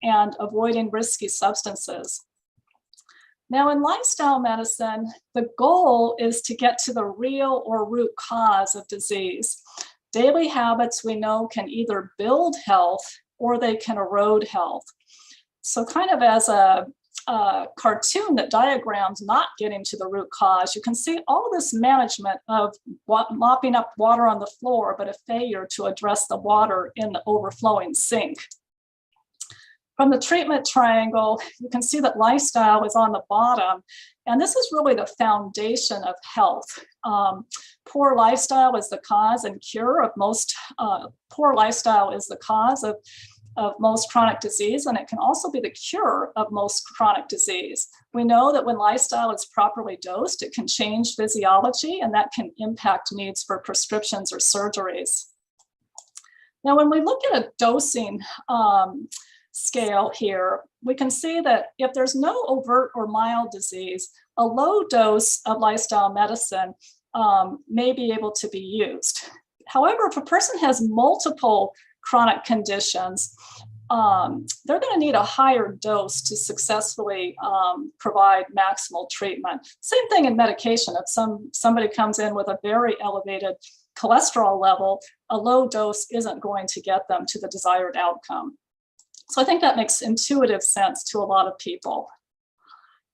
and avoiding risky substances. Now, in lifestyle medicine, the goal is to get to the real or root cause of disease. Daily habits, we know, can either build health or they can erode health. So kind of as a cartoon that diagrams not getting to the root cause, you can see all this management of mopping up water on the floor, but a failure to address the water in the overflowing sink. From the treatment triangle, you can see that lifestyle is on the bottom, and this is really the foundation of health. Poor lifestyle is the cause and cure of most, poor lifestyle is the cause of most chronic disease, and it can also be the cure of most chronic disease. We know that when lifestyle is properly dosed, it can change physiology, and that can impact needs for prescriptions or surgeries. Now, when we look at a dosing scale here, we can see that if there's no overt or mild disease, a low dose of lifestyle medicine may be able to be used. However, if a person has multiple chronic conditions, they're going to need a higher dose to successfully provide maximal treatment. Same thing in medication. If somebody comes in with a very elevated cholesterol level, a low dose isn't going to get them to the desired outcome. So I think that makes intuitive sense to a lot of people.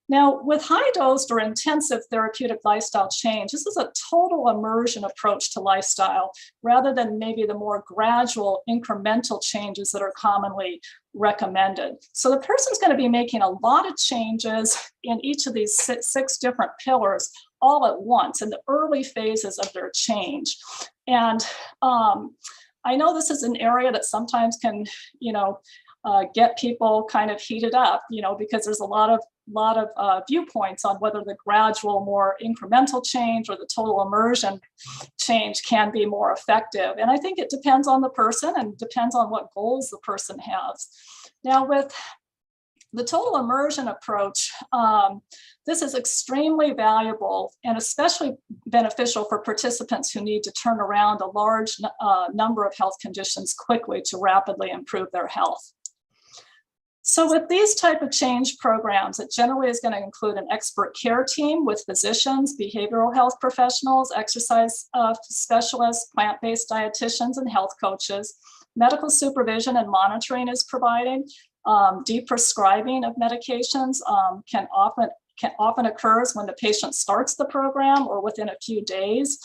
Now, with high dose or intensive therapeutic lifestyle change, this is a total immersion approach to lifestyle rather than maybe the more gradual incremental changes that are commonly recommended. So the person's going to be making a lot of changes in each of these six different pillars all at once in the early phases of their change. And I know this is an area that sometimes can, get people kind of heated up, because there's a lot of viewpoints on whether the gradual, more incremental change or the total immersion change can be more effective. And I think it depends on the person and depends on what goals the person has. Now, with the total immersion approach, this is extremely valuable and especially beneficial for participants who need to turn around a large number of health conditions quickly to rapidly improve their health. So with these type of change programs, it generally is going to include an expert care team with physicians, behavioral health professionals, exercise specialists, plant-based dietitians, and health coaches. Medical supervision and monitoring is provided. Deprescribing of medications can often occurs when the patient starts the program or within a few days,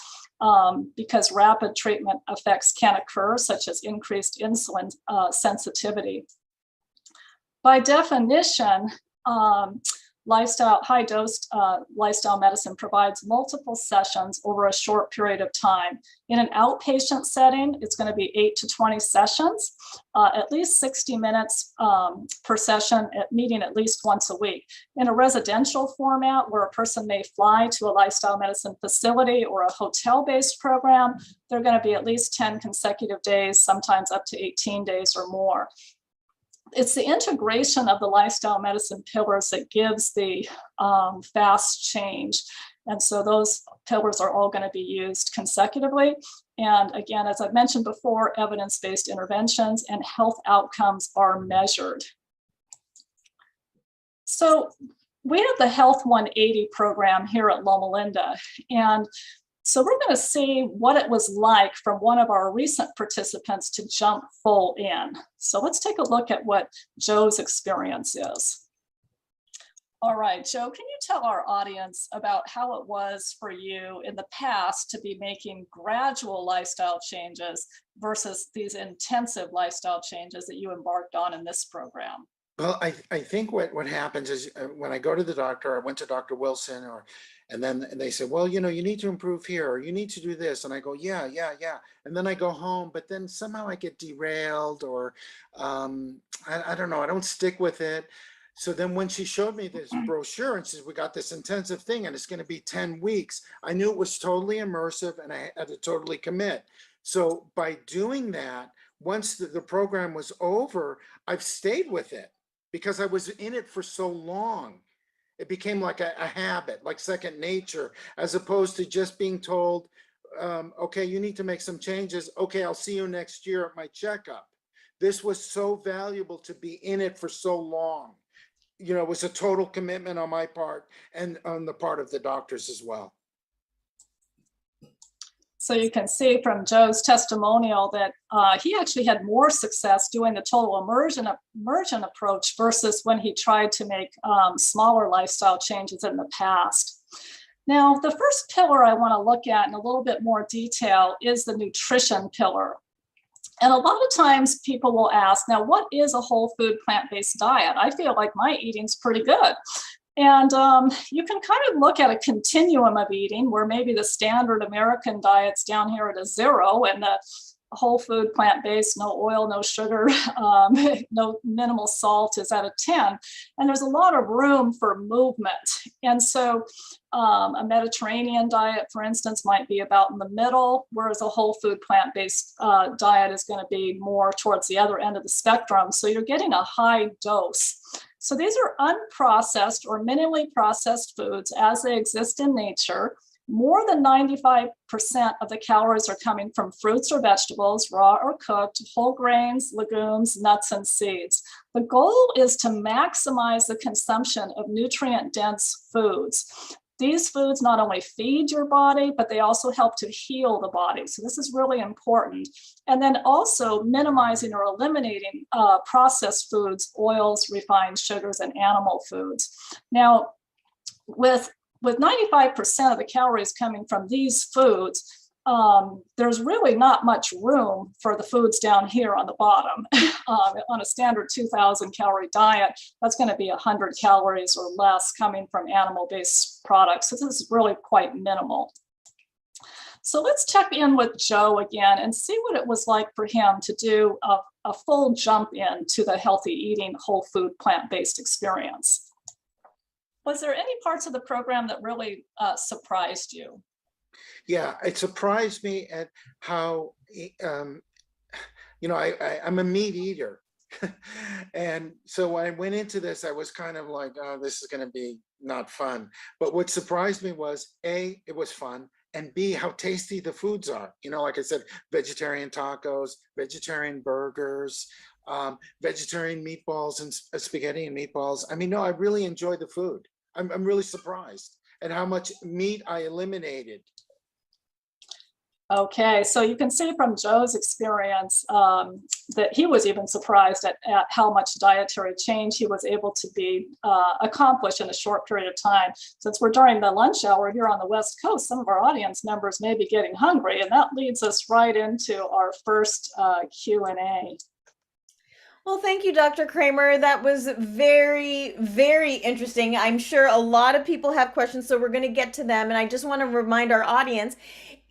because rapid treatment effects can occur, such as increased insulin sensitivity. By definition, high-dose lifestyle medicine provides multiple sessions over a short period of time. In an outpatient setting, it's going to be 8 to 20 sessions, at least 60 minutes per session, meeting at least once a week. In a residential format, where a person may fly to a lifestyle medicine facility or a hotel-based program, they're going to be at least 10 consecutive days, sometimes up to 18 days or more. It's the integration of the lifestyle medicine pillars that gives the fast change. And so those pillars are all going to be used consecutively. And again, as I've mentioned before, evidence-based interventions and health outcomes are measured. So we have the Health 180 program here at Loma Linda. And so we're going to see what it was like from one of our recent participants to jump full in. So let's take a look at what Joe's experience is. All right, Joe, can you tell our audience about how it was for you in the past to be making gradual lifestyle changes versus these intensive lifestyle changes that you embarked on in this program? Well, I think what happens is when I go to the doctor, I went to Dr. Wilson, and then they say, well, you need to improve here, or you need to do this. And I go, yeah. And then I go home, but then somehow I get derailed, or I don't know, I don't stick with it. So then when she showed me this brochure and says, we got this intensive thing and it's going to be 10 weeks, I knew it was totally immersive and I had to totally commit. So by doing that, once the program was over, I've stayed with it because I was in it for so long. It became like a habit, like second nature, as opposed to just being told, okay, you need to make some changes. Okay, I'll see you next year at my checkup. this was so valuable to be in it for so long. It was a total commitment on my part and on the part of the doctors as well. So you can see from Joe's testimonial that he actually had more success doing the total immersion approach versus when he tried to make smaller lifestyle changes in the past. Now, the first pillar I want to look at in a little bit more detail is the nutrition pillar. And a lot of times people will ask, now, what is a whole food plant-based diet? I feel like my eating's pretty good. And you can kind of look at a continuum of eating where maybe the standard American diet's down here at a 0 and the whole food plant-based, no oil, no sugar, no minimal salt is at a 10. And there's a lot of room for movement. And so a Mediterranean diet, for instance, might be about in the middle, whereas a whole food plant-based diet is going to be more towards the other end of the spectrum. So you're getting a high dose. So these are unprocessed or minimally processed foods as they exist in nature. More than 95% of the calories are coming from fruits or vegetables, raw or cooked, whole grains, legumes, nuts, and seeds. The goal is to maximize the consumption of nutrient-dense foods. These foods not only feed your body, but they also help to heal the body. So this is really important. And then also minimizing or eliminating processed foods, oils, refined sugars, and animal foods. Now, with 95% of the calories coming from these foods, there's really not much room for the foods down here on the bottom. On a standard 2,000 calorie diet, that's going to be 100 calories or less coming from animal-based products. So this is really quite minimal. So let's check in with Joe again and see what it was like for him to do a full jump into the healthy eating, whole food, plant-based experience. Was there any parts of the program that really surprised you? Yeah, it surprised me at how, I'm a meat eater. And so when I went into this, I was kind of like, oh, this is going to be not fun. But what surprised me was, A, it was fun, and B, how tasty the foods are. Like I said, vegetarian tacos, vegetarian burgers, vegetarian meatballs and spaghetti and meatballs. I mean, no, I really enjoyed the food. I'm really surprised at how much meat I eliminated. Okay, so you can see from Joe's experience that he was even surprised at how much dietary change he was able to be accomplished in a short period of time. Since we're during the lunch hour here on the West Coast, some of our audience members may be getting hungry, and that leads us right into our first Q&A. Well, thank you, Dr. Cramer. That was very, very interesting. I'm sure a lot of people have questions, so we're going to get to them. And I just want to remind our audience,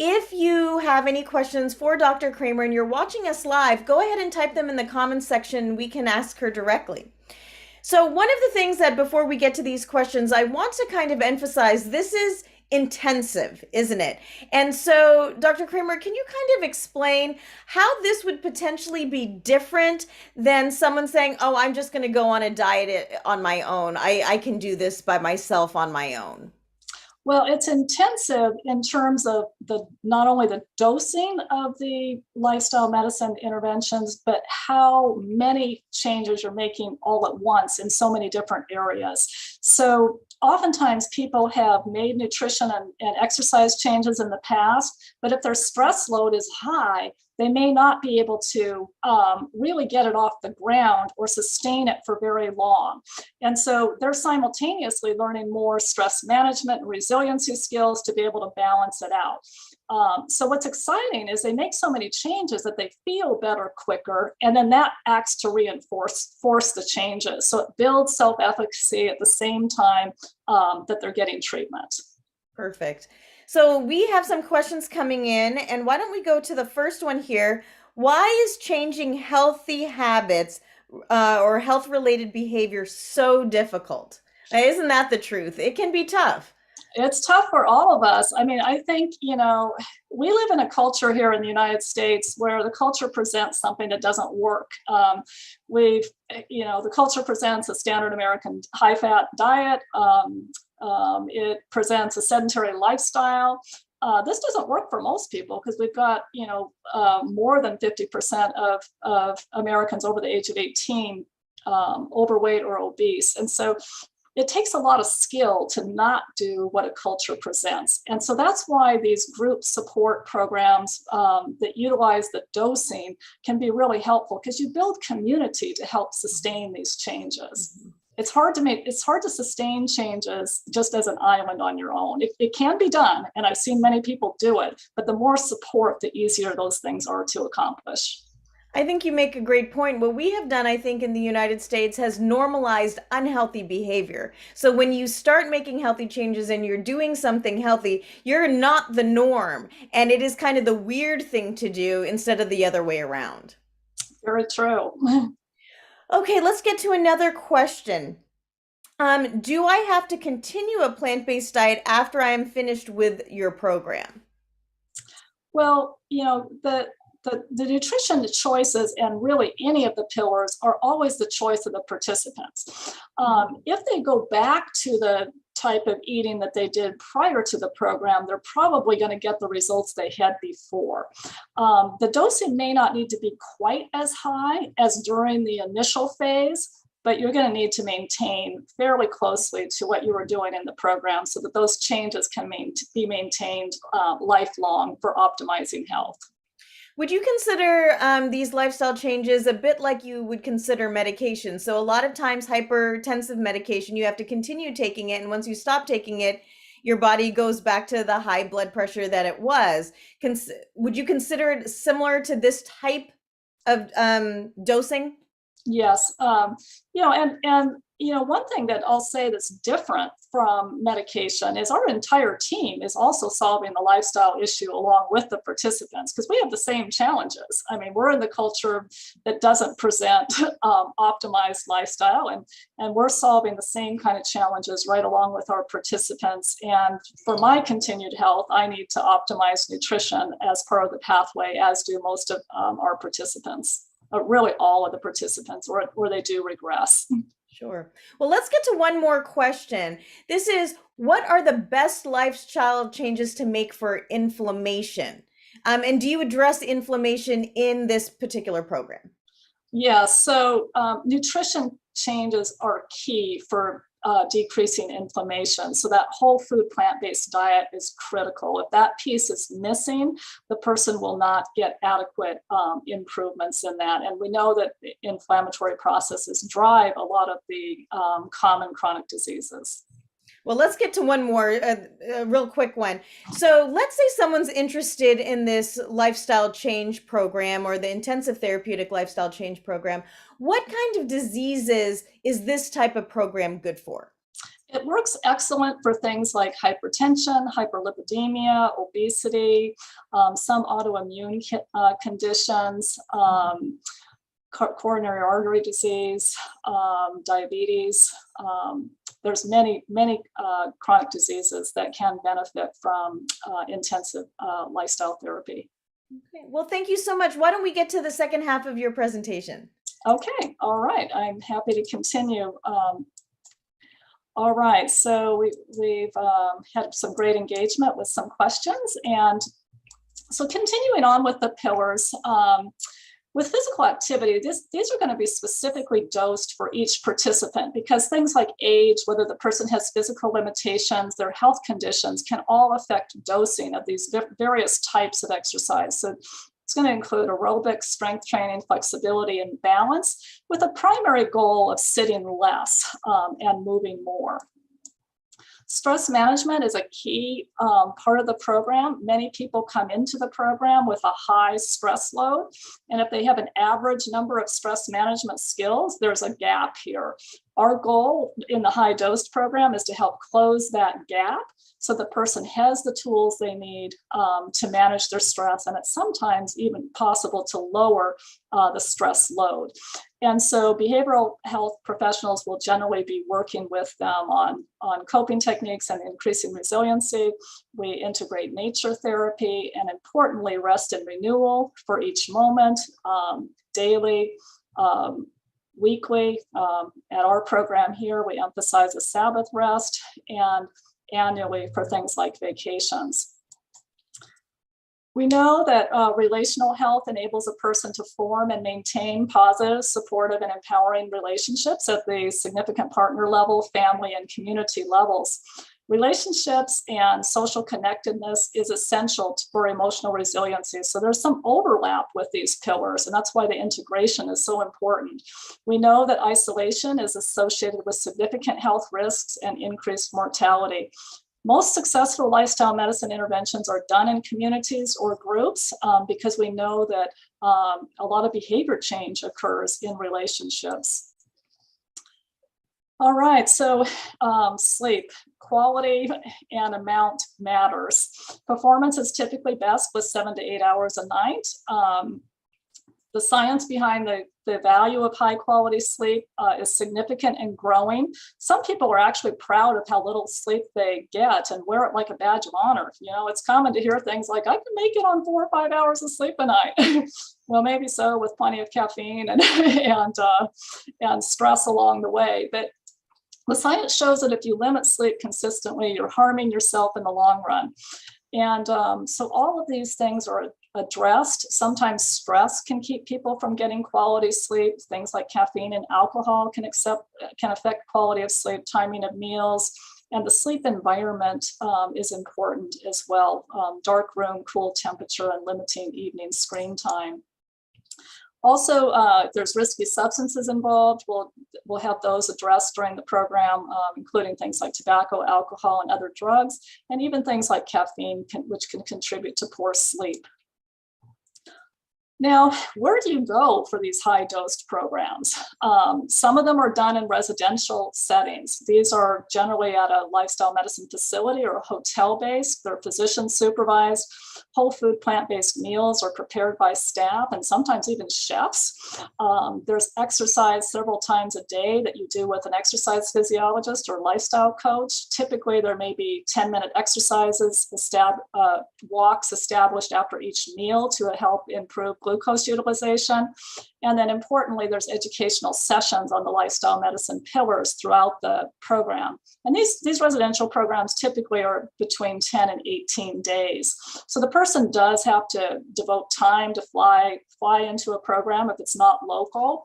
if you have any questions for Dr. Cramer and you're watching us live, go ahead and type them in the comments section. We can ask her directly. So one of the things that before we get to these questions, I want to kind of emphasize, this is intensive, isn't it? And so, Dr. Cramer, can you kind of explain how this would potentially be different than someone saying, oh, I'm just going to go on a diet on my own. I can do this by myself on my own. Well, it's intensive in terms of not only the dosing of the lifestyle medicine interventions, but how many changes you're making all at once in so many different areas. So oftentimes people have made nutrition and exercise changes in the past, but if their stress load is high, they may not be able to really get it off the ground or sustain it for very long. And so they're simultaneously learning more stress management and resiliency skills to be able to balance it out. So what's exciting is they make so many changes that they feel better quicker, and then that acts to reinforce the changes. So it builds self-efficacy at the same time that they're getting treatment. Perfect. So we have some questions coming in, and why don't we go to the first one here? Why is changing healthy habits or health-related behavior so difficult? Now, isn't that the truth? It can be tough. It's tough for all of us. I mean, I think, we live in a culture here in the United States where the culture presents something that doesn't work. The culture presents a standard American high-fat diet. It presents a sedentary lifestyle. this doesn't work for most people because we've got, more than 50% of Americans over the age of 18 overweight or obese. And so it takes a lot of skill to not do what a culture presents. And so that's why these group support programs that utilize the dosing can be really helpful, because you build community to help sustain these changes. It's hard to sustain changes just as an island on your own. It can be done, and I've seen many people do it, but the more support, the easier those things are to accomplish. I think you make a great point. What we have done, I think, in the United States has normalized unhealthy behavior. So when you start making healthy changes and you're doing something healthy, you're not the norm. And it is kind of the weird thing to do instead of the other way around. Very true. Okay, let's get to another question. Do I have to continue a plant-based diet after I am finished with your program? Well, the nutrition choices and really any of the pillars are always the choice of the participants. If they go back to the type of eating that they did prior to the program, they're probably going to get the results they had before. The dosing may not need to be quite as high as during the initial phase, but you're going to need to maintain fairly closely to what you were doing in the program so that those changes can be maintained lifelong for optimizing health. Would you consider these lifestyle changes a bit like you would consider medication? So a lot of times hypertensive medication, you have to continue taking it. And once you stop taking it, your body goes back to the high blood pressure that it was. Would you consider it similar to this type of dosing? Yes. One thing that I'll say that's different from medication is our entire team is also solving the lifestyle issue along with the participants, because we have the same challenges. I mean, we're in the culture that doesn't present optimized lifestyle, and we're solving the same kind of challenges right along with our participants. And for my continued health, I need to optimize nutrition as part of the pathway, as do most of our participants. Really all of the participants, or they do regress. Sure. Well, let's get to one more question. This is, what are the best lifestyle changes to make for inflammation? And do you address inflammation in this particular program? Yeah, so nutrition changes are key for decreasing inflammation. So that whole food plant-based diet is critical. If that piece is missing, the person will not get adequate improvements in that. And we know that inflammatory processes drive a lot of the common chronic diseases. Well, let's get to one more, a real quick one. So let's say someone's interested in this lifestyle change program or the intensive therapeutic lifestyle change program. What kind of diseases is this type of program good for? It works excellent for things like hypertension, hyperlipidemia, obesity, some autoimmune conditions, coronary artery disease, diabetes. There's many chronic diseases that can benefit from intensive lifestyle therapy. Okay. Well, thank you so much. Why don't we get to the second half of your presentation? Okay, all right. I'm happy to continue. All right, so we've had some great engagement with some questions. And so continuing on with the pillars, with physical activity, these are going to be specifically dosed for each participant, because things like age, whether the person has physical limitations, their health conditions can all affect dosing of these various types of exercise. So it's going to include aerobic, strength training, flexibility, and balance, with a primary goal of sitting less and moving more. Stress management is a key part of the program. Many people come into the program with a high stress load, and if they have an average number of stress management skills, there's a gap here. Our goal in the high dose program is to help close that gap so the person has the tools they need to manage their stress, and it's sometimes even possible to lower the stress load. And so behavioral health professionals will generally be working with them on coping techniques and increasing resiliency. We integrate nature therapy, and importantly, rest and renewal for each moment, daily, weekly. At our program here, we emphasize a Sabbath rest, and annually for things like vacations. We know that relational health enables a person to form and maintain positive, supportive, and empowering relationships at the significant partner level, family, and community levels. Relationships and social connectedness is essential for emotional resiliency. So there's some overlap with these pillars, and that's why the integration is so important. We know that isolation is associated with significant health risks and increased mortality. Most successful lifestyle medicine interventions are done in communities or groups because we know that a lot of behavior change occurs in relationships. All right, so sleep. Quality and amount matters. Performance is typically best with 7 to 8 hours a night. The science behind the value of high quality sleep is significant and growing. Some people are actually proud of how little sleep they get and wear it like a badge of honor. You know, it's common to hear things like, I can make it on 4 or 5 hours of sleep a night. Well, maybe so, with plenty of caffeine and stress along the way. But the science shows that if you limit sleep consistently, you're harming yourself in the long run. And so all of these things are addressed. Sometimes stress can keep people from getting quality sleep. Things like caffeine and alcohol can affect quality of sleep, timing of meals, and the sleep environment is important as well. Dark room, cool temperature, and limiting evening screen time. Also, if there's risky substances involved, we'll have those addressed during the program, including things like tobacco, alcohol, and other drugs, and even things like caffeine, which can contribute to poor sleep. Now, where do you go for these high-dosed programs? Some of them are done in residential settings. These are generally at a lifestyle medicine facility or a hotel-based. They're physician-supervised. Whole food plant-based meals are prepared by staff and sometimes even chefs. There's exercise several times a day that you do with an exercise physiologist or lifestyle coach. Typically, there may be 10-minute exercises, walks established after each meal to help improve glucose utilization. And then importantly, there's educational sessions on the lifestyle medicine pillars throughout the program. And these residential programs typically are between 10 and 18 days. So the person does have to devote time to fly into a program if it's not local,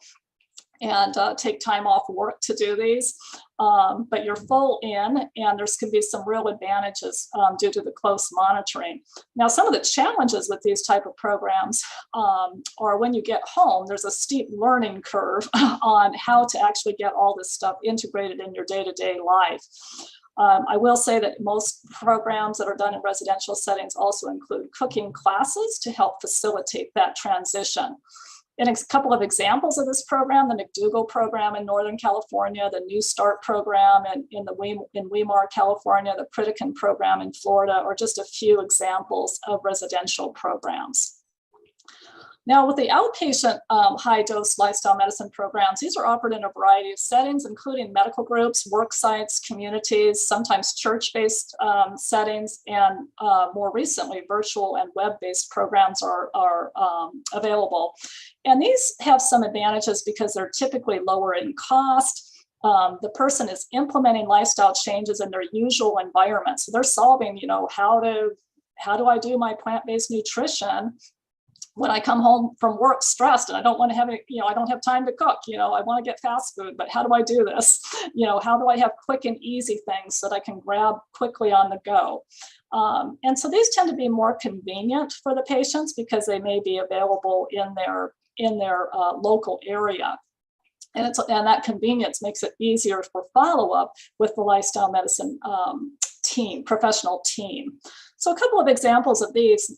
and take time off work to do these. But you're full in, and there's can be some real advantages due to the close monitoring. Now, some of the challenges with these type of programs are when you get home, there's a steep learning curve on how to actually get all this stuff integrated in your day-to-day life. I will say that most programs that are done in residential settings also include cooking classes to help facilitate that transition. And a couple of examples of this program: the McDougall program in Northern California, the New Start program in Weimar, California, the Preventive program in Florida, are just a few examples of residential programs. Now, with the outpatient high-dose lifestyle medicine programs, these are offered in a variety of settings, including medical groups, work sites, communities, sometimes church-based settings, and more recently, virtual and web-based programs are available. And these have some advantages because they're typically lower in cost. The person is implementing lifestyle changes in their usual environment. So they're solving, how do I do my plant-based nutrition when I come home from work stressed and I don't want to have I don't have time to cook, I want to get fast food, but how do I do this? How do I have quick and easy things that I can grab quickly on the go? And so these tend to be more convenient for the patients because they may be available in their local area. And that convenience makes it easier for follow-up with the lifestyle medicine professional team. So a couple of examples of these: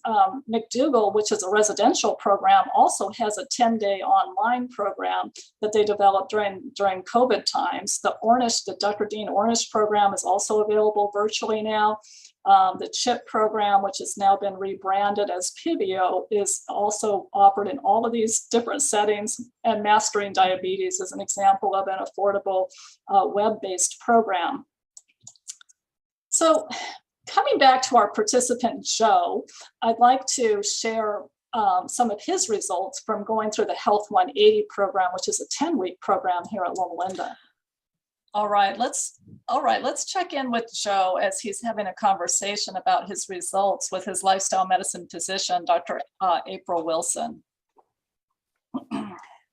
McDougall, which is a residential program, also has a 10-day online program that they developed during COVID times. The Dr. Dean Ornish program is also available virtually now. The CHIP program, which has now been rebranded as PBO, is also offered in all of these different settings. And Mastering Diabetes is an example of an affordable web-based program. So coming back to our participant, Joe, I'd like to share some of his results from going through the Health 180 program, which is a 10-week program here at Loma Linda. All right, let's check in with Joe as he's having a conversation about his results with his lifestyle medicine physician, Dr. April Wilson.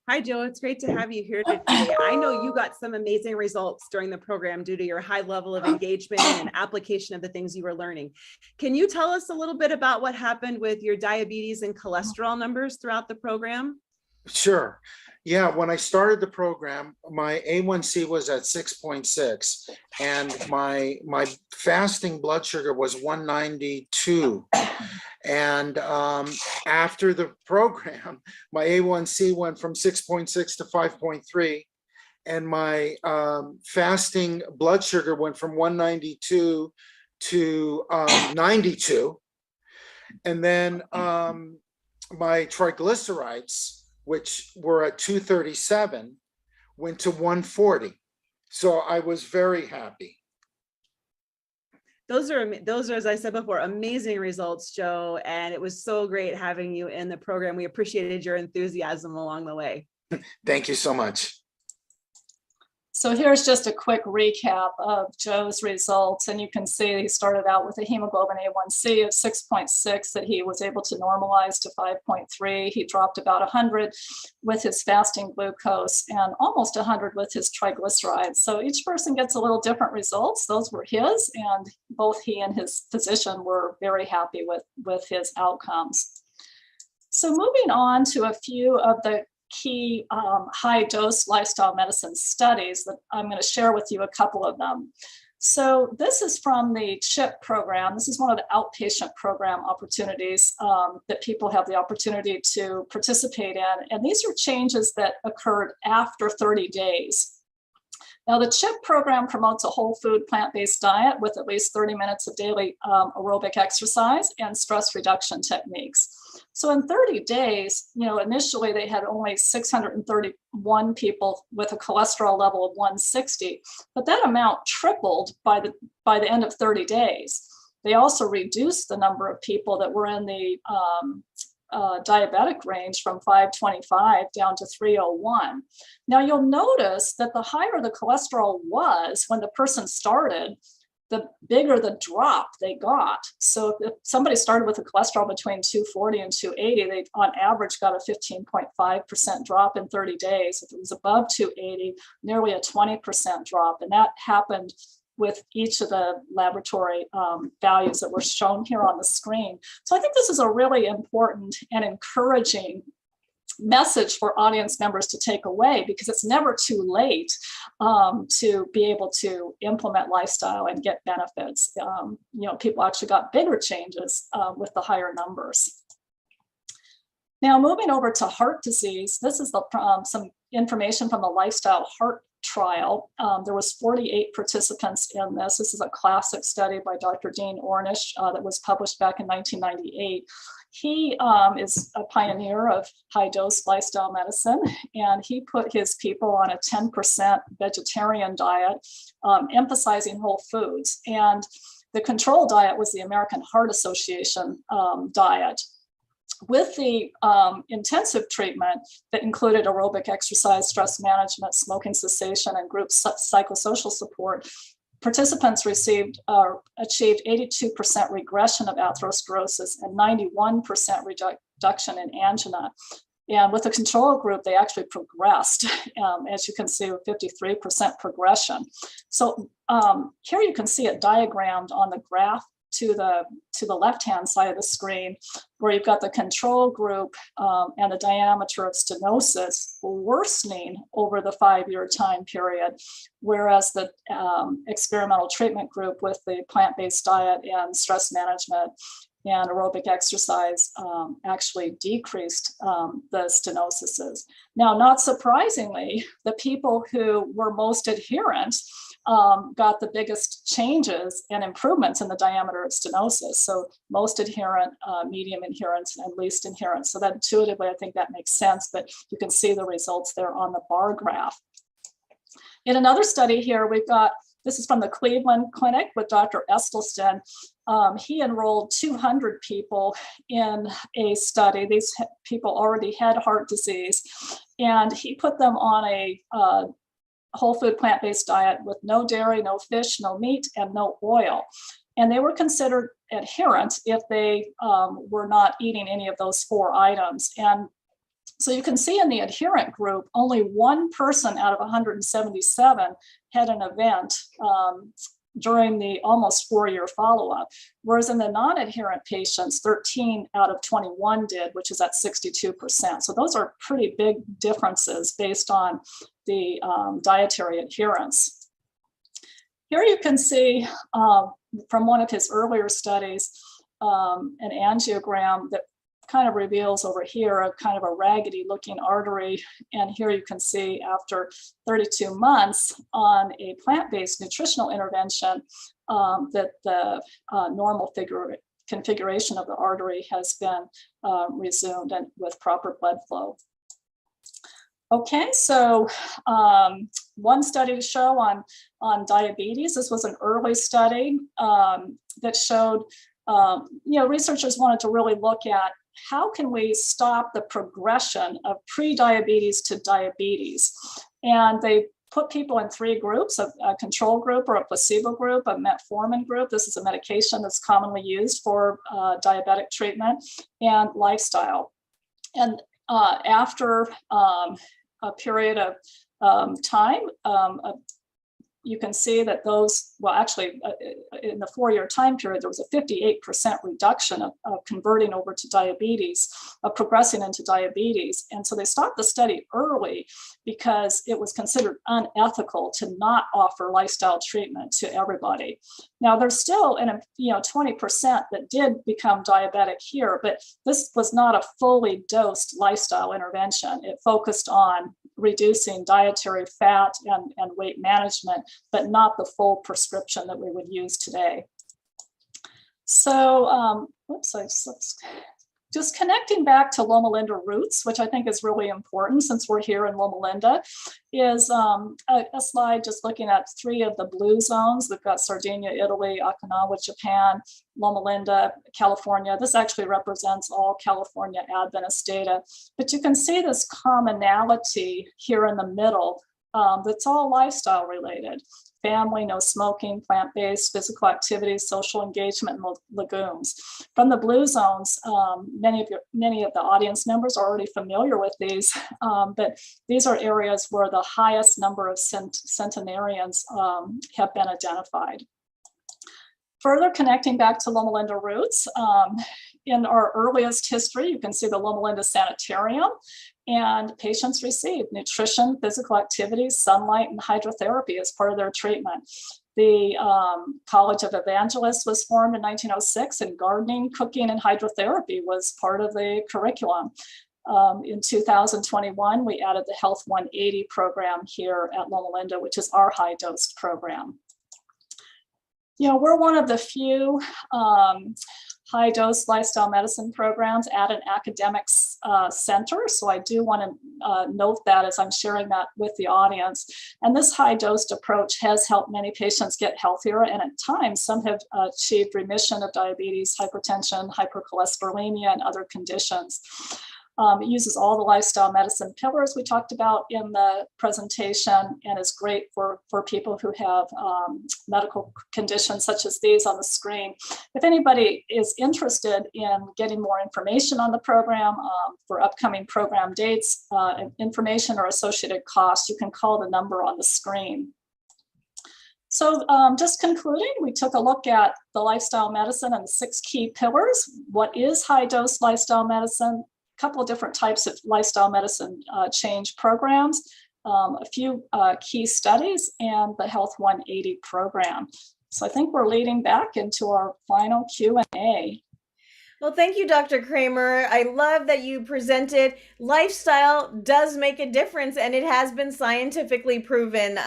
Hi, Joe. It's great to have you here today. I know you got some amazing results during the program due to your high level of engagement and application of the things you were learning. Can you tell us a little bit about what happened with your diabetes and cholesterol numbers throughout the program? Sure. Yeah, when I started the program, my A1C was at 6.6 and my fasting blood sugar was 192. And after the program, my A1C went from 6.6 to 5.3. And my fasting blood sugar went from 192 to 92. And then my triglycerides, which were at 237, went to 140. So I was very happy. Those are, as I said before, amazing results, Joe. And it was so great having you in the program. We appreciated your enthusiasm along the way. Thank you so much. So here's just a quick recap of Joe's results. And you can see he started out with a hemoglobin A1C of 6.6 that he was able to normalize to 5.3. He dropped about 100 with his fasting glucose and almost 100 with his triglycerides. So each person gets a little different results. Those were his, and both he and his physician were very happy with his outcomes. So moving on to a few of the key high dose lifestyle medicine studies that I'm going to share with you a couple of them. So this is from the CHIP program. This is one of the outpatient program opportunities that people have the opportunity to participate in. And these are changes that occurred after 30 days. Now, the CHIP program promotes a whole food plant-based diet with at least 30 minutes of daily aerobic exercise and stress reduction techniques. So in 30 days, initially they had only 631 people with a cholesterol level of 160, but that amount tripled by the end of 30 days. They also reduced the number of people that were in the diabetic range from 525 down to 301. Now you'll notice that the higher the cholesterol was when the person started, the bigger the drop they got. So if somebody started with a cholesterol between 240 and 280, they on average got a 15.5% drop in 30 days. If it was above 280, nearly a 20% drop. And that happened with each of the laboratory values that were shown here on the screen. So I think this is a really important and encouraging message for audience members to take away, because it's never too late to be able to implement lifestyle and get benefits. People actually got bigger changes with the higher numbers. Now, moving over to heart disease, this is some information from the lifestyle heart trial. There was 48 participants in this. This is a classic study by Dr. Dean Ornish that was published back in 1998. He is a pioneer of high-dose lifestyle medicine, and he put his people on a 10% vegetarian diet, emphasizing whole foods. And the control diet was the American Heart Association diet. With the intensive treatment that included aerobic exercise, stress management, smoking cessation, and group psychosocial support, participants achieved 82% regression of atherosclerosis and 91% reduction in angina. And with the control group, they actually progressed, as you can see, with 53% progression. So here you can see it diagrammed on the graph to the left-hand side of the screen, where you've got the control group and the diameter of stenosis worsening over the 5-year time period, whereas the experimental treatment group with the plant-based diet and stress management and aerobic exercise actually decreased the stenosises. Now, not surprisingly, the people who were most adherent got the biggest changes and improvements in the diameter of stenosis. So most adherent, medium adherence, and least adherence. So that intuitively, I think that makes sense, but you can see the results there on the bar graph. In another study here, we've got, this is from the Cleveland Clinic with Dr. Estelston. He enrolled 200 people in a study. These people already had heart disease, and he put them on a whole food plant-based diet with no dairy, no fish, no meat, and no oil. And they were considered adherent if they were not eating any of those 4 items. And so you can see in the adherent group, only 1 person out of 177 had an event during the almost 4-year follow-up. Whereas in the non-adherent patients, 13 out of 21 did, which is at 62%. So those are pretty big differences based on the dietary adherence. Here you can see from one of his earlier studies, an angiogram that kind of reveals over here a kind of a raggedy looking artery. And here you can see after 32 months on a plant-based nutritional intervention that the normal configuration of the artery has been resumed and with proper blood flow. Okay, so one study to show on diabetes. This was an early study that showed, researchers wanted to really look at how can we stop the progression of pre-diabetes to diabetes. And they put people in 3 groups, a control group or a placebo group, a metformin group. This is a medication that's commonly used for diabetic treatment, and lifestyle. And after a period of time, you can see that those, well, actually, in the 4-year time period, there was a 58% reduction of converting over to diabetes, of progressing into diabetes. And so they stopped the study early because it was considered unethical to not offer lifestyle treatment to everybody. Now, there's still 20% that did become diabetic here, but this was not a fully dosed lifestyle intervention. It focused on reducing dietary fat and weight management, but not the full prescription that we would use today. So, just connecting back to Loma Linda roots, which I think is really important since we're here in Loma Linda, is a slide just looking at 3 of the blue zones. We've got Sardinia, Italy, Okinawa, Japan, Loma Linda, California. This actually represents all California Adventist data. But you can see this commonality here in the middle that's all lifestyle related. Family, no smoking, plant-based, physical activity, social engagement, and legumes. From the blue zones, many of the audience members are already familiar with these, but these are areas where the highest number of centenarians have been identified. Further connecting back to Loma Linda roots, in our earliest history, you can see the Loma Linda Sanitarium, and patients received nutrition, physical activity, sunlight, and hydrotherapy as part of their treatment. The College of Evangelists was formed in 1906, and gardening, cooking, and hydrotherapy was part of the curriculum. In 2021, we added the Health 180 program here at Loma Linda, which is our high-dose program. We're one of the few high-dose lifestyle medicine programs at an academic center. So I do want to note that as I'm sharing that with the audience. And this high-dose approach has helped many patients get healthier, and at times some have achieved remission of diabetes, hypertension, hypercholesterolemia, and other conditions. It uses all the lifestyle medicine pillars we talked about in the presentation, and is great for people who have medical conditions such as these on the screen. If anybody is interested in getting more information on the program, for upcoming program dates, information or associated costs, you can call the number on the screen. So just concluding, we took a look at the lifestyle medicine and the 6 key pillars. What is high-dose lifestyle medicine? Couple of different types of lifestyle medicine change programs, a few key studies, and the Health 180 program. So I think we're leading back into our final Q&A. Well, thank you, Dr. Cramer. I love that you presented lifestyle does make a difference, and it has been scientifically proven.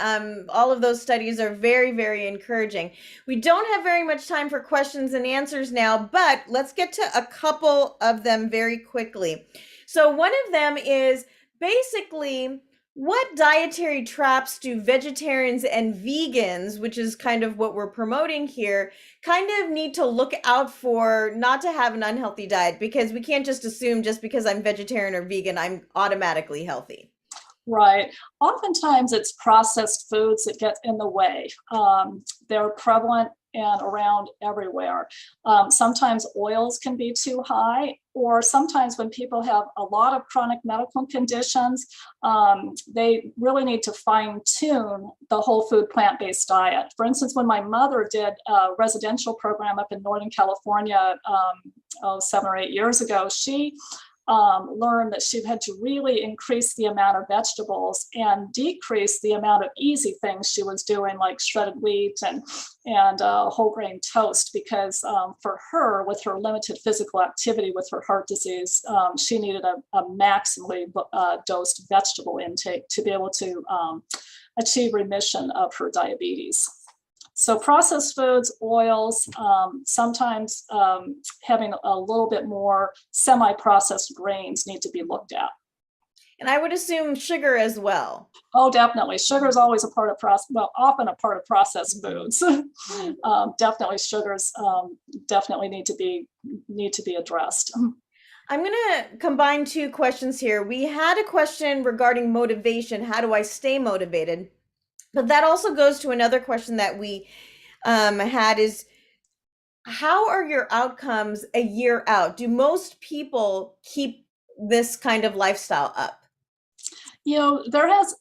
All of those studies are very, very encouraging. We don't have very much time for questions and answers now, but let's get to a couple of them very quickly. So one of them is basically, what dietary traps do vegetarians and vegans, which is kind of what we're promoting here, kind of need to look out for not to have an unhealthy diet? Because we can't just assume just because I'm vegetarian or vegan, I'm automatically healthy. Right. Oftentimes it's processed foods that get in the way. They're prevalent and around everywhere. Sometimes oils can be too high, or sometimes when people have a lot of chronic medical conditions, they really need to fine tune the whole food plant-based diet. For instance, when my mother did a residential program up in Northern California 7 or 8 years ago, she learned that she had to really increase the amount of vegetables and decrease the amount of easy things she was doing, like shredded wheat and whole grain toast, because for her, with her limited physical activity with her heart disease, she needed a maximally dosed vegetable intake to be able to achieve remission of her diabetes. So processed foods, oils, sometimes having a little bit more semi-processed grains need to be looked at. And I would assume sugar as well. Oh, definitely. Sugar is always a part of often a part of processed foods. Definitely sugars definitely need to be addressed. I'm going to combine two questions here. We had a question regarding motivation. How do I stay motivated? But that also goes to another question that we had is, how are your outcomes a year out? Do most people keep this kind of lifestyle up? You know, there has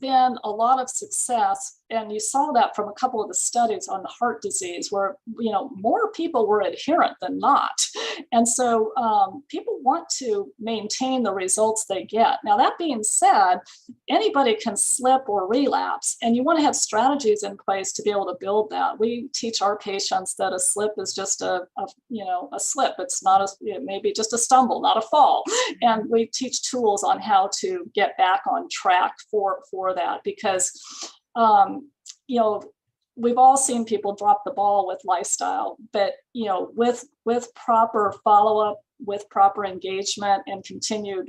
been a lot of success, and you saw that from a couple of the studies on the heart disease, where, you know, more people were adherent than not. And so people want to maintain the results they get. Now, that being said, anybody can slip or relapse, and you want to have strategies in place to be able to build that. We teach our patients that a slip is just a slip. It's not it may be just a stumble, not a fall. And we teach tools on how to get back on track for that, because you know, we've all seen people drop the ball with lifestyle, but, you know, with proper follow-up, with proper engagement and continued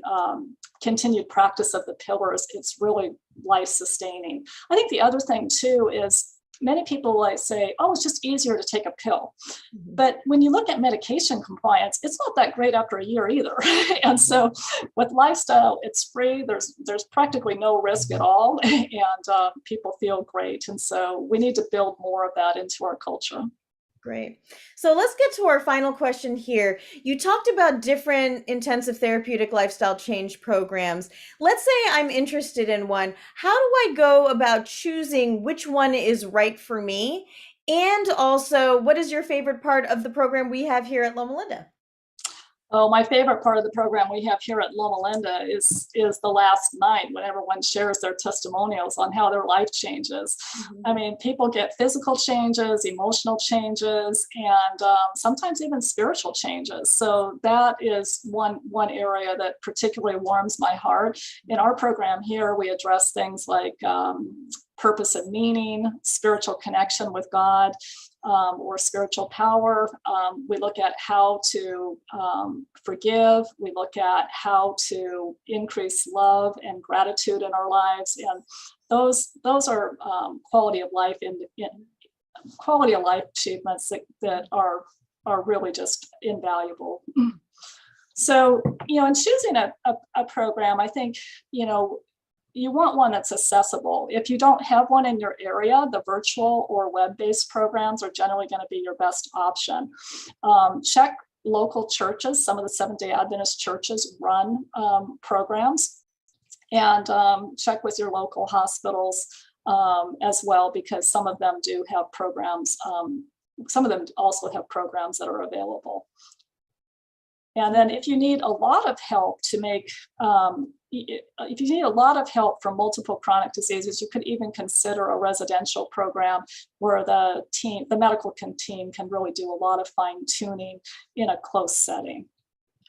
practice of the pillars, it's really life sustaining. I think the other thing too is, many people like say, oh, it's just easier to take a pill. Mm-hmm. But when you look at medication compliance, it's not that great after a year either. And so with lifestyle, it's free. There's practically no risk at all. And people feel great. And so we need to build more of that into our culture. Great. So let's get to our final question here. You talked about different intensive therapeutic lifestyle change programs. Let's say I'm interested in one. How do I go about choosing which one is right for me? And also, what is your favorite part of the program we have here at Loma Linda? Oh, my favorite part of the program we have here at Loma Linda is the last night, when everyone shares their testimonials on how their life changes. Mm-hmm. I mean, people get physical changes, emotional changes, and sometimes even spiritual changes. So that is one area that particularly warms my heart. In our program here, we address things like purpose and meaning, spiritual connection with God, or spiritual power. We look at how to forgive. We look at how to increase love and gratitude in our lives, and those are quality of life achievements that are really just invaluable. So, you know, in choosing a program, I think, you know, you want one that's accessible. If you don't have one in your area, the virtual or web-based programs are generally going to be your best option. Check local churches. Some of the Seventh-day Adventist churches run programs, and check with your local hospitals as well, because some of them do have programs. Some of them also have programs that are available. And then if you need a lot of help to make, if you need a lot of help from multiple chronic diseases, you could even consider a residential program where the medical team can really do a lot of fine tuning in a close setting.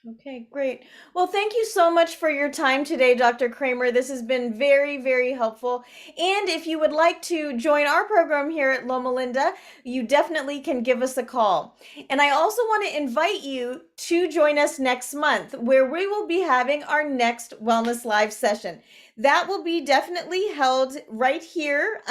Okay, great. Well, thank you so much for your time today, Dr. Cramer. This has been very, very helpful. And if you would like to join our program here at Loma Linda, you definitely can give us a call. And I also want to invite you to join us next month, where we will be having our next Wellness Live session. That will be definitely held right here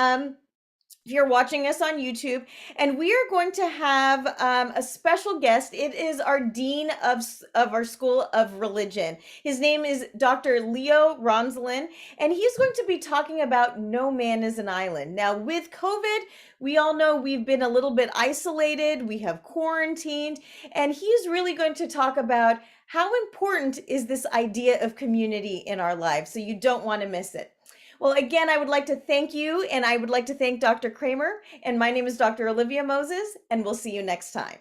if you're watching us on YouTube, and we are going to have a special guest. It is our Dean of our School of Religion. His name is Dr. Leo Ronzelin, and he's going to be talking about No Man is an Island. Now, with COVID, we all know we've been a little bit isolated, we have quarantined, and he's really going to talk about how important is this idea of community in our lives, so you don't want to miss it. Well, again, I would like to thank you, and I would like to thank Dr. Cramer, and my name is Dr. Olivia Moses, and we'll see you next time.